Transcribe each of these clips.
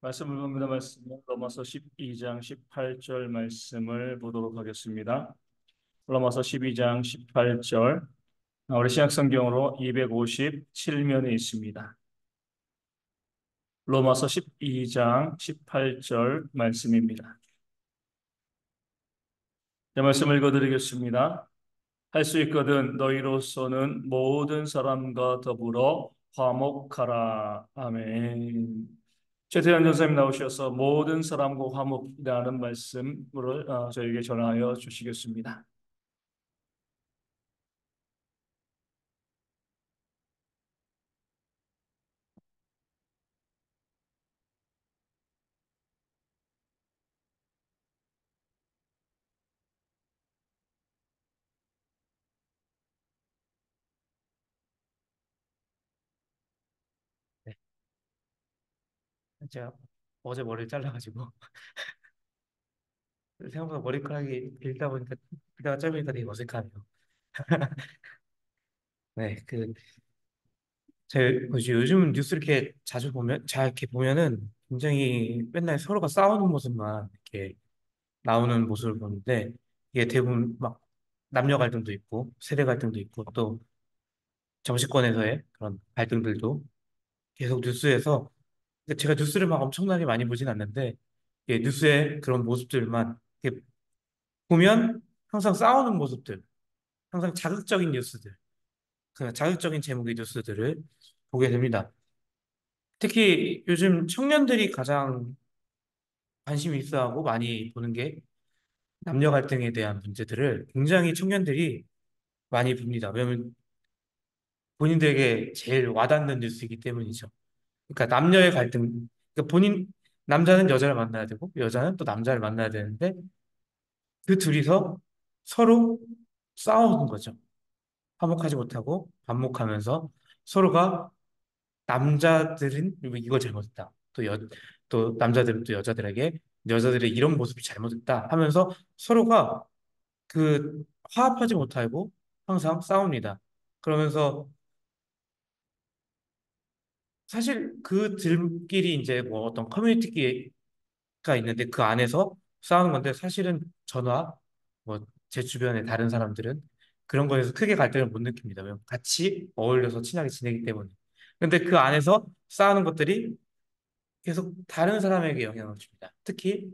말씀을 봅니다. 말씀은 로마서 12장 18절 말씀을 보도록 하겠습니다. 로마서 12장 18절, 우리 신약성경으로 257면에 있습니다. 로마서 12장 18절 말씀입니다. 말씀을 읽어드리겠습니다. 할 수 있거든 너희로서는 모든 사람과 더불어 화목하라. 아멘. 최태현 전사님 나오셔서 모든 사람과 화목이라는 말씀을 저에게 전하여 주시겠습니다. 네, 제가 어제 머리를 잘라가지고 생각보다 머리카락이 길다 보니까 길다가 짧으니까 되게 어색하네요. 네, 제 요즘 뉴스 이렇게 자주 보면 잘 이렇게 보면은 굉장히 맨날 서로가 싸우는 모습만 이렇게 나오는 모습을 보는데 이게 대부분 막 남녀 갈등도 있고 세대 갈등도 있고 또 정치권에서의 그런 갈등들도 계속 뉴스에서 제가 뉴스를 막 엄청나게 많이 보진 않는데 뉴스의 그런 모습들만 이렇게 보면 항상 싸우는 모습들, 항상 자극적인 뉴스들, 그 자극적인 제목의 뉴스들을 보게 됩니다. 특히 요즘 청년들이 가장 관심 있어하고 많이 보는 게 남녀 갈등에 대한 문제들을 굉장히 청년들이 많이 봅니다. 왜냐하면 본인들에게 제일 와닿는 뉴스이기 때문이죠. 그러니까 남녀의 갈등, 그러니까 남자는 여자를 만나야 되고 여자는 또 남자를 만나야 되는데 그 둘이서 서로 싸우는 거죠. 화목하지 못하고 반목하면서 서로가 남자들은 이걸 잘못했다. 또 남자들은 또 여자들에게 여자들의 이런 모습이 잘못했다 하면서 서로가 그 화합하지 못하고 항상 싸웁니다. 그러면서 사실 그들끼리 이제 뭐 어떤 커뮤니티가 있는데 그 안에서 싸우는 건데 사실은 저나 뭐 제 주변의 다른 사람들은 그런 거에서 크게 갈등을 못 느낍니다. 왜냐면 같이 어울려서 친하게 지내기 때문에. 근데 그 안에서 싸우는 것들이 계속 다른 사람에게 영향을 줍니다. 특히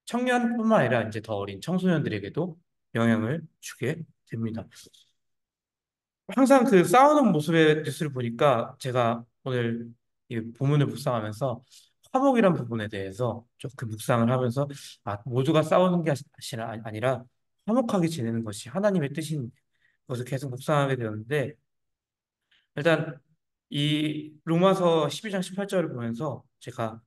청년뿐만 아니라 이제 더 어린 청소년들에게도 영향을 주게 됩니다. 항상 그 싸우는 모습의 뉴스를 보니까 제가 오늘 이 본문을 묵상하면서 화목이란 부분에 대해서 조금 묵상을 하면서 모두가 싸우는 게 아니라 화목하게 지내는 것이 하나님의 뜻인 것을 계속 묵상하게 되었는데 일단 이 로마서 12장 18절을 보면서 제가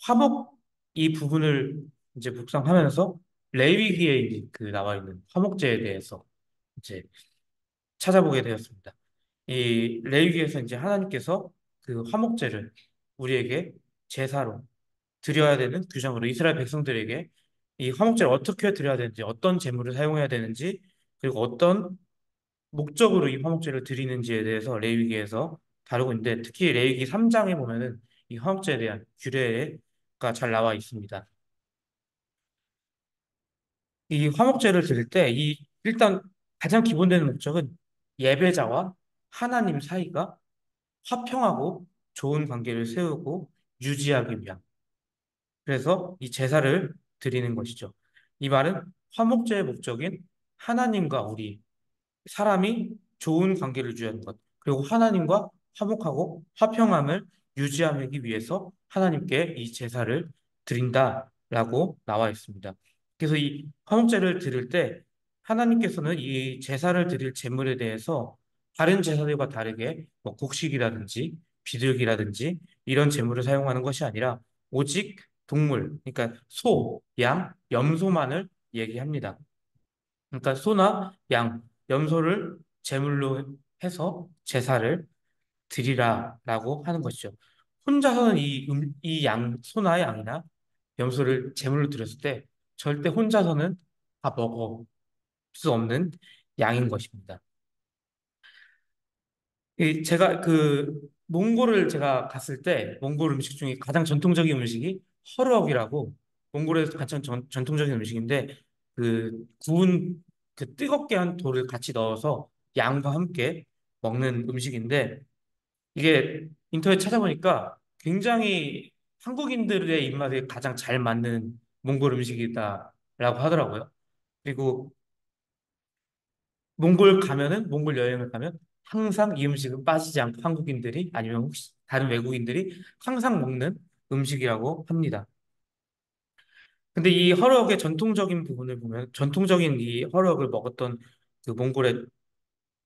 화목 이 부분을 이제 묵상하면서 레위기에 이제 그 나와 있는 화목제에 대해서 이제 찾아보게 되었습니다. 이 레위기에서 이제 하나님께서 그 화목제를 우리에게 제사로 드려야 되는 규정으로 이스라엘 백성들에게 이 화목제를 어떻게 드려야 되는지, 어떤 제물을 사용해야 되는지, 그리고 어떤 목적으로 이 화목제를 드리는지에 대해서 레위기에서 다루고 있는데 특히 레위기 3장에 보면은 이 화목제에 대한 규례가 잘 나와 있습니다. 이 화목제를 드릴 때 이 일단 가장 기본되는 목적은 예배자와 하나님 사이가 화평하고 좋은 관계를 세우고 유지하기 위함. 그래서 이 제사를 드리는 것이죠. 이 말은 화목제의 목적인 하나님과 우리 사람이 좋은 관계를 유지하는 것, 그리고 하나님과 화목하고 화평함을 유지하기 위해서 하나님께 이 제사를 드린다라고 나와 있습니다. 그래서 이 화목제를 드릴 때 하나님께서는 이 제사를 드릴 제물에 대해서 다른 제사들과 다르게 뭐 곡식이라든지 비둘기라든지 이런 제물을 사용하는 것이 아니라 오직 동물, 그러니까 소, 양, 염소만을 얘기합니다. 그러니까 소나 양, 염소를 제물로 해서 제사를 드리라라고 하는 것이죠. 혼자서는 이 소나 양이나 염소를 제물로 드렸을 때 절대 혼자서는 다 먹을 수 없는 양인 것입니다. 제가 몽골을 제가 갔을 때 몽골 음식 중에 가장 전통적인 음식이 허럭이라고 몽골에서 가장 전통적인 음식인데 그 구운 그 뜨겁게 한 돌을 같이 넣어서 양과 함께 먹는 음식인데 이게 인터넷 찾아보니까 굉장히 한국인들의 입맛에 가장 잘 맞는 몽골 음식이다라고 하더라고요. 그리고 몽골 여행을 가면 항상 이 음식은 빠지지 않고 한국인들이 아니면 혹시 다른 외국인들이 항상 먹는 음식이라고 합니다. 근데 이 허럭의 전통적인 부분을 보면 전통적인 이 허럭을 먹었던 그 몽골의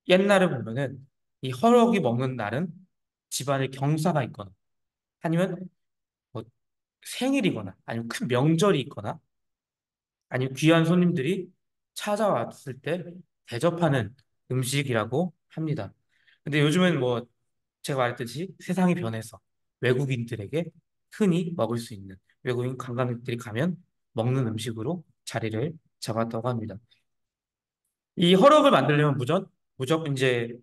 옛날을 보면은 이 허럭이 먹는 날은 집안에 경사가 있거나 아니면 뭐 생일이거나 아니면 큰 명절이 있거나 아니면 귀한 손님들이 찾아왔을 때 대접하는 음식이라고 합니다. 근데 요즘은 뭐 제가 말했듯이 세상이 변해서 외국인들에게 흔히 먹을 수 있는 외국인 관광객들이 가면 먹는 음식으로 자리를 잡았다고 합니다. 이 허럭을 무조건 이제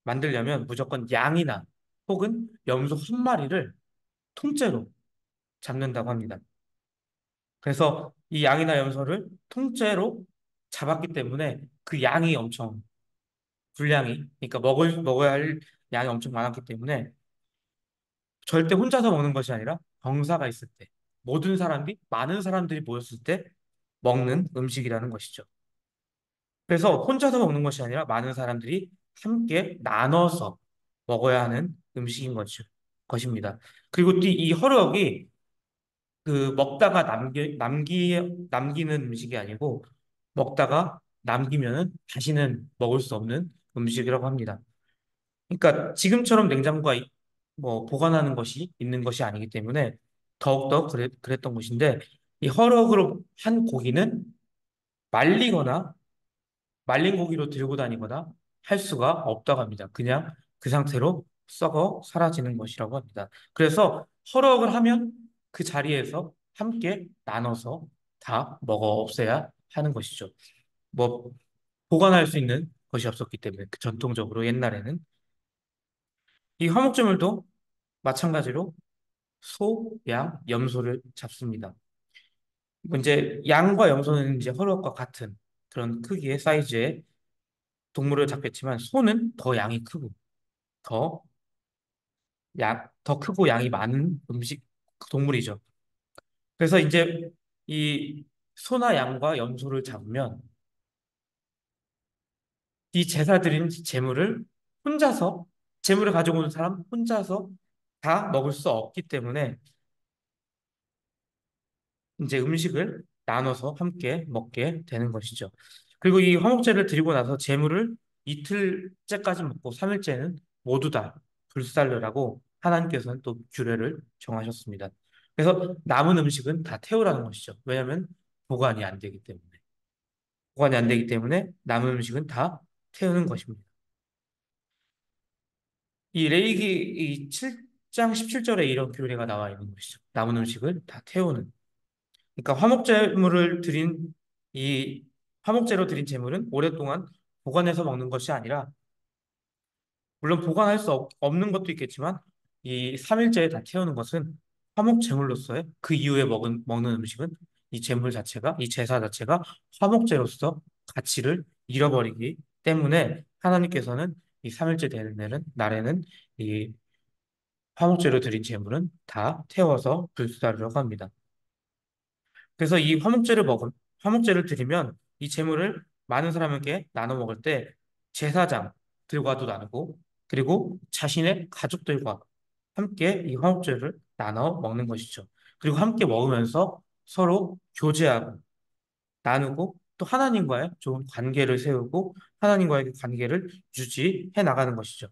만들려면 무조건 양이나 혹은 염소 한 마리를 통째로 잡는다고 합니다. 그래서 이 양이나 염소를 통째로 잡았기 때문에 그 양이 엄청 분량이 그러니까 먹어야 할 양이 엄청 많았기 때문에 절대 혼자서 먹는 것이 아니라 병사가 있을 때 많은 사람들이 모였을 때 먹는 음식이라는 것이죠. 그래서 혼자서 먹는 것이 아니라 많은 사람들이 함께 나눠서 먹어야 하는 것입니다. 그리고 또 이 허럭이 그 먹다가 남기는 음식이 아니고 먹다가 남기면은 다시는 먹을 수 없는 음식이라고 합니다. 그러니까 지금처럼 뭐 보관하는 것이 있는 것이 아니기 때문에 더욱더 그랬던 것인데 이 허럭으로 한 고기는 말리거나 말린 고기로 들고 다니거나 할 수가 없다고 합니다. 그냥 그 상태로 썩어 사라지는 것이라고 합니다. 그래서 허럭을 하면 그 자리에서 함께 나눠서 다 먹어 없애야 하는 것이죠. 뭐 보관할 수 있는 것이 없었기 때문에 그 전통적으로 옛날에는 이 화목제물도 마찬가지로 소, 양, 염소를 잡습니다. 이제 양과 염소는 이제 허럭과 같은 그런 크기의 사이즈의 동물을 잡겠지만 소는 더 양이 크고 더 더 크고 양이 많은 동물이죠. 그래서 이제 이 소나 양과 염소를 잡으면 이 제사 드린 혼자서 재물을 가지고 온 사람 혼자서 다 먹을 수 없기 때문에 이제 음식을 나눠서 함께 먹게 되는 것이죠. 그리고 이 화목제를 드리고 나서 제물을 이틀째까지 먹고 3일째는 모두 다 불살르라고 하나님께서는 또 규례를 정하셨습니다. 그래서 남은 음식은 다 태우라는 것이죠. 왜냐하면 보관이 안 되기 때문에. 보관이 안 되기 때문에 남은 음식은 다 태우는 것입니다. 이 레이기 이 7장 17절에 이런 규례가 나와 있는 것이죠. 남은 음식을 다 태우는. 그러니까 이 화목제로 드린 제물은 오랫동안 보관해서 먹는 것이 아니라 물론 보관할 수 없는 것도 있겠지만 이 3일째에 다 태우는 것은 화목제물로서의 그 이후에 먹는 음식은 이 제사 자체가 화목제로서 가치를 잃어버리기 때문에 하나님께서는 이 3일째 되는 날에는 이 화목제로 드린 제물은 다 태워서 불사르려고 합니다. 그래서 화목제를 드리면 이 제물을 많은 사람에게 나눠 먹을 때 제사장들과도 나누고 그리고 자신의 가족들과 함께 이 화목제를 나눠 먹는 것이죠. 그리고 함께 먹으면서 서로 교제하고 나누고 또 하나님과의 좋은 관계를 세우고 하나님과의 그 관계를 유지해 나가는 것이죠.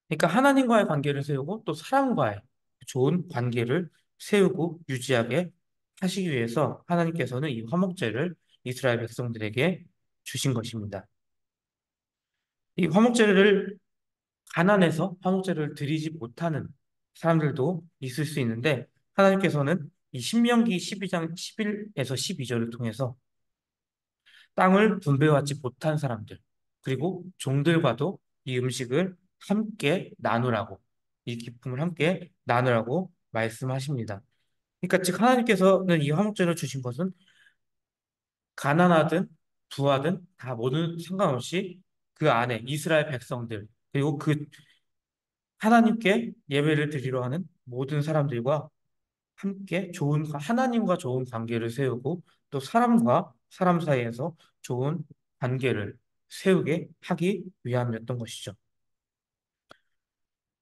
그러니까 하나님과의 관계를 세우고 또 사람과의 좋은 관계를 세우고 유지하게 하시기 위해서 하나님께서는 이 화목제를 이스라엘 백성들에게 주신 것입니다. 이 가난해서 화목제를 드리지 못하는 사람들도 있을 수 있는데 하나님께서는 이 신명기 12장 11에서 12절을 통해서 땅을 분배받지 못한 사람들 그리고 종들과도 이 음식을 함께 나누라고, 이 기쁨을 함께 나누라고 말씀하십니다. 그러니까 즉 하나님께서는 이 화목제를 주신 것은 가난하든 부하든 다 모든 상관없이 그 안에 이스라엘 백성들 그리고 그 하나님께 예배를 드리러 하는 모든 사람들과 함께 좋은 하나님과 좋은 관계를 세우고 또 사람과 사람 사이에서 좋은 관계를 세우게 하기 위함이었던 것이죠.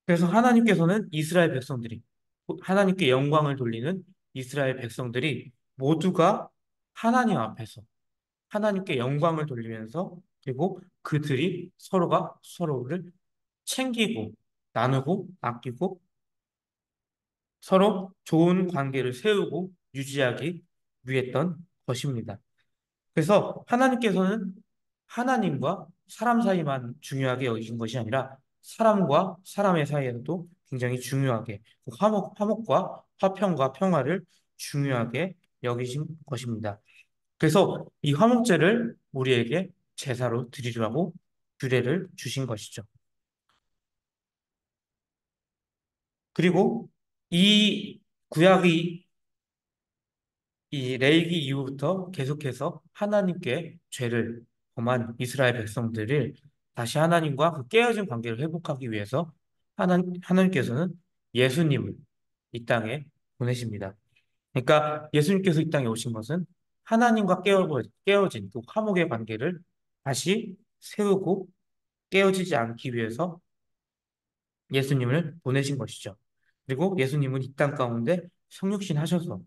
그래서 하나님께서는 이스라엘 백성들이 하나님께 영광을 돌리는 이스라엘 백성들이 모두가 하나님 앞에서 하나님께 영광을 돌리면서 그리고 그들이 서로가 서로를 챙기고 나누고 아끼고 서로 좋은 관계를 세우고 유지하기 위했던 것입니다. 그래서 하나님께서는 하나님과 사람 사이만 중요하게 여기신 것이 아니라 사람과 사람의 사이에서도 굉장히 중요하게 화목과 화평과 평화를 중요하게 여기신 것입니다. 그래서 이 화목제를 우리에게 제사로 드리라고 규례를 주신 것이죠. 그리고 이 구약이 이 레이기 이후부터 계속해서 하나님께 죄를 범한 이스라엘 백성들을 다시 하나님과 그 깨어진 관계를 회복하기 위해서 하나님께서는 예수님을 이 땅에 보내십니다. 그러니까 예수님께서 이 땅에 오신 것은 하나님과 깨어진 그 화목의 관계를 다시 세우고 깨어지지 않기 위해서 예수님을 보내신 것이죠. 그리고 예수님은 이 땅 가운데 성육신 하셔서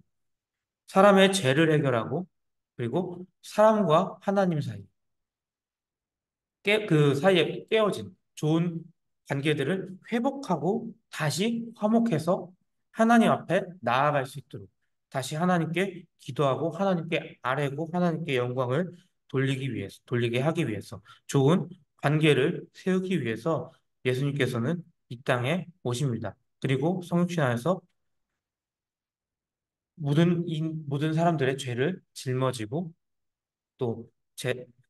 사람의 죄를 해결하고 그리고 사람과 하나님 사이 그 사이에 깨어진 좋은 관계들을 회복하고 다시 화목해서 하나님 앞에 나아갈 수 있도록 다시 하나님께 기도하고 하나님께 아뢰고 하나님께 영광을 돌리게 하기 위해서 좋은 관계를 세우기 위해서 예수님께서는 이 땅에 오십니다. 그리고 성육신 안에서 모든 사람들의 죄를 짊어지고 또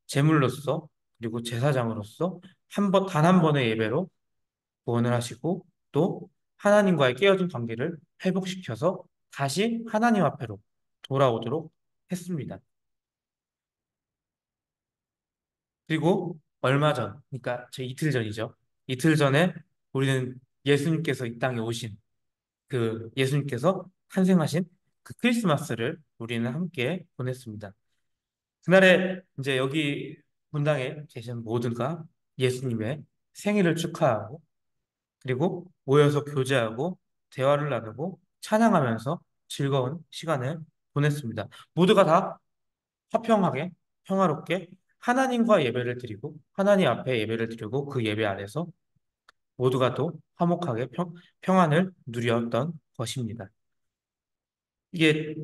제물로서 그리고 제사장으로서 단 한 번의 예배로 구원을 하시고 또 하나님과의 깨어진 관계를 회복시켜서 다시 하나님 앞에로 돌아오도록 했습니다. 그리고 얼마 전, 그러니까 제 이틀 전이죠. 이틀 전에 우리는 예수님께서 이 땅에 오신 그 예수님께서 탄생하신 그 크리스마스를 우리는 함께 보냈습니다. 그날에 이제 여기 분당에 계신 모두가 예수님의 생일을 축하하고 그리고 모여서 교제하고 대화를 나누고 찬양하면서 즐거운 시간을 보냈습니다. 모두가 다 화평하게 평화롭게 하나님과 예배를 드리고 하나님 앞에 예배를 드리고 그 예배 안에서 모두가 또 화목하게 평안을 누렸던 것입니다. 이게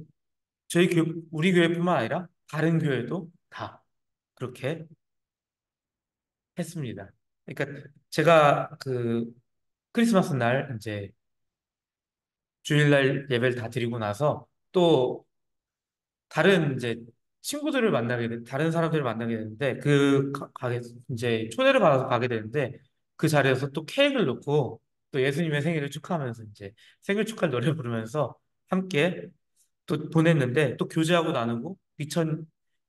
우리 교회뿐만 아니라 다른 교회도 다 그렇게 했습니다. 그러니까 제가 그 크리스마스 날 이제 주일날 예배를 다 드리고 나서 또 다른 이제 다른 사람들을 만나게 되는데 가게 이제 초대를 받아서 가게 되는데 그 자리에서 또 케이크를 놓고 또 예수님의 생일을 축하하면서 이제 생일 축하를 노래 부르면서 함께 또 보냈는데 또 교제하고 나누고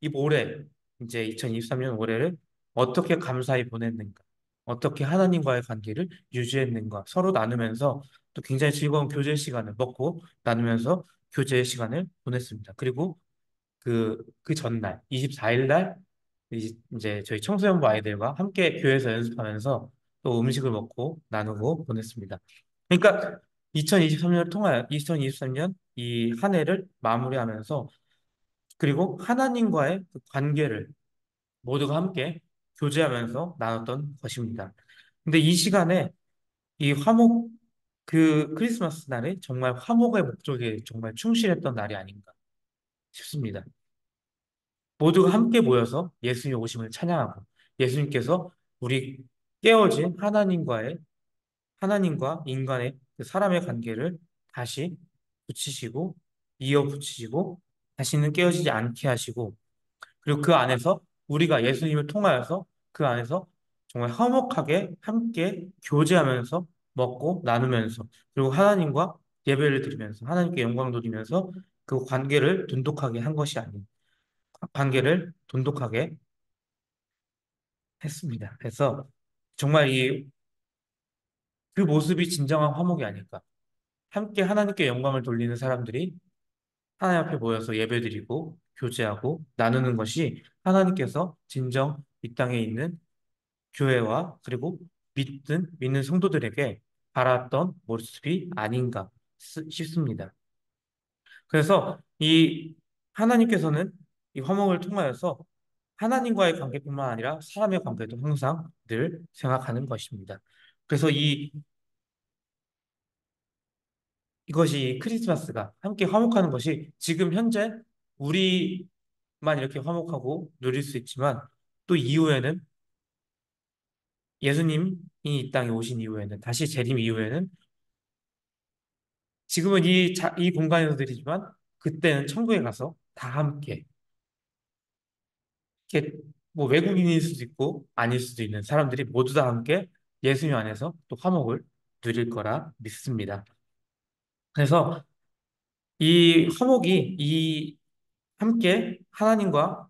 이 올해 이제 2023년 올해를 어떻게 감사히 보냈는가, 어떻게 하나님과의 관계를 유지했는가 서로 나누면서 또 굉장히 즐거운 교제 시간을 먹고 나누면서 교제 시간을 보냈습니다. 그리고 그 전날 24일 날 이제 저희 청소년부 아이들과 함께 교회에서 연습하면서 또 음식을 먹고 나누고 보냈습니다. 그러니까 2023년을 통하여 2023년 이 한 해를 마무리하면서 그리고 하나님과의 그 관계를 모두가 함께 교제하면서 나눴던 것입니다. 근데 이 시간에 이 그 크리스마스 날이 정말 화목의 목적에 정말 충실했던 날이 아닌가 싶습니다. 모두가 함께 모여서 예수님 오심을 찬양하고 예수님께서 우리 깨어진 하나님과 인간의 그 사람의 관계를 다시 붙이시고 이어 붙이시고 다시는 깨어지지 않게 하시고 그리고 그 안에서 우리가 예수님을 통하여서 그 안에서 정말 화목하게 함께 교제하면서 먹고 나누면서 그리고 하나님과 예배를 드리면서 하나님께 영광 돌리면서 그 관계를 돈독하게 한 것이 아닌 관계를 돈독하게 했습니다. 그래서 정말 그 모습이 진정한 화목이 아닐까. 함께 하나님께 영광을 돌리는 사람들이 하나님 앞에 모여서 예배드리고 교제하고 나누는 것이 하나님께서 진정 이 땅에 있는 교회와 그리고 믿는 성도들에게 바랐던 모습이 아닌가 싶습니다. 그래서 이 하나님께서는 이 화목을 통하여서 하나님과의 관계뿐만 아니라 사람의 관계도 항상 늘 생각하는 것입니다. 그래서 이것이 크리스마스가 함께 화목하는 것이 지금 현재 우리만 이렇게 화목하고 누릴 수 있지만 또 이후에는 예수님이 이 땅에 오신 이후에는 다시 재림 이후에는 지금은 이 공간에서 드리지만 그때는 천국에 가서 다 함께 이렇게 뭐 외국인일 수도 있고 아닐 수도 있는 사람들이 모두 다 함께 예수님 안에서 또 화목을 누릴 거라 믿습니다. 그래서 이 화목이 이 함께 하나님과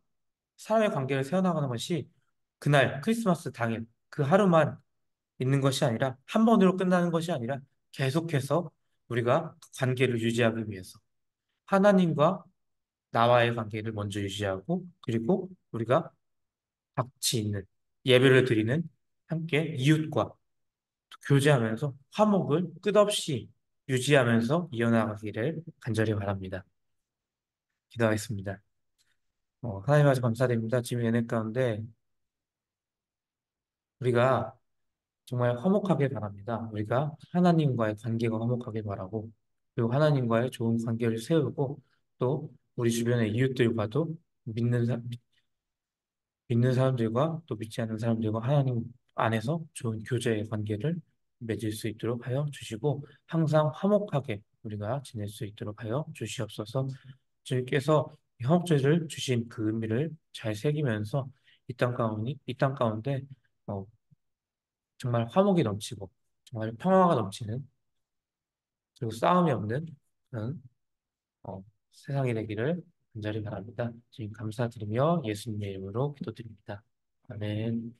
사람의 관계를 세워나가는 것이 그날 크리스마스 당일 그 하루만 있는 것이 아니라 한 번으로 끝나는 것이 아니라 계속해서 우리가 관계를 유지하기 위해서 하나님과 나와의 관계를 먼저 유지하고 그리고 우리가 같이 있는 예배를 드리는 함께 이웃과 교제하면서 화목을 끝없이 유지하면서 이어나가기를 간절히 바랍니다. 기도하겠습니다. 하나님 아주 감사드립니다. 지금 예배 가운데 우리가 정말 화목하게 바랍니다. 우리가 하나님과의 관계가 화목하게 바라고 그리고 하나님과의 좋은 관계를 세우고 또 우리 주변의 이웃들과도 믿는 믿는 사람들과 또 믿지 않는 사람들과 하나님 안에서 좋은 교제의 관계를 맺을 수 있도록 하여 주시고 항상 화목하게 우리가 지낼 수 있도록 하여 주시옵소서. 주님께서 화목제를 주신 그 의미를 잘 새기면서 이 땅 가운데 어, 정말 화목이 넘치고 정말 평화가 넘치는 그리고 싸움이 없는 그런 세상이 되기를 간절히 바랍니다. 지금 감사드리며 예수님의 이름으로 기도드립니다. 아멘.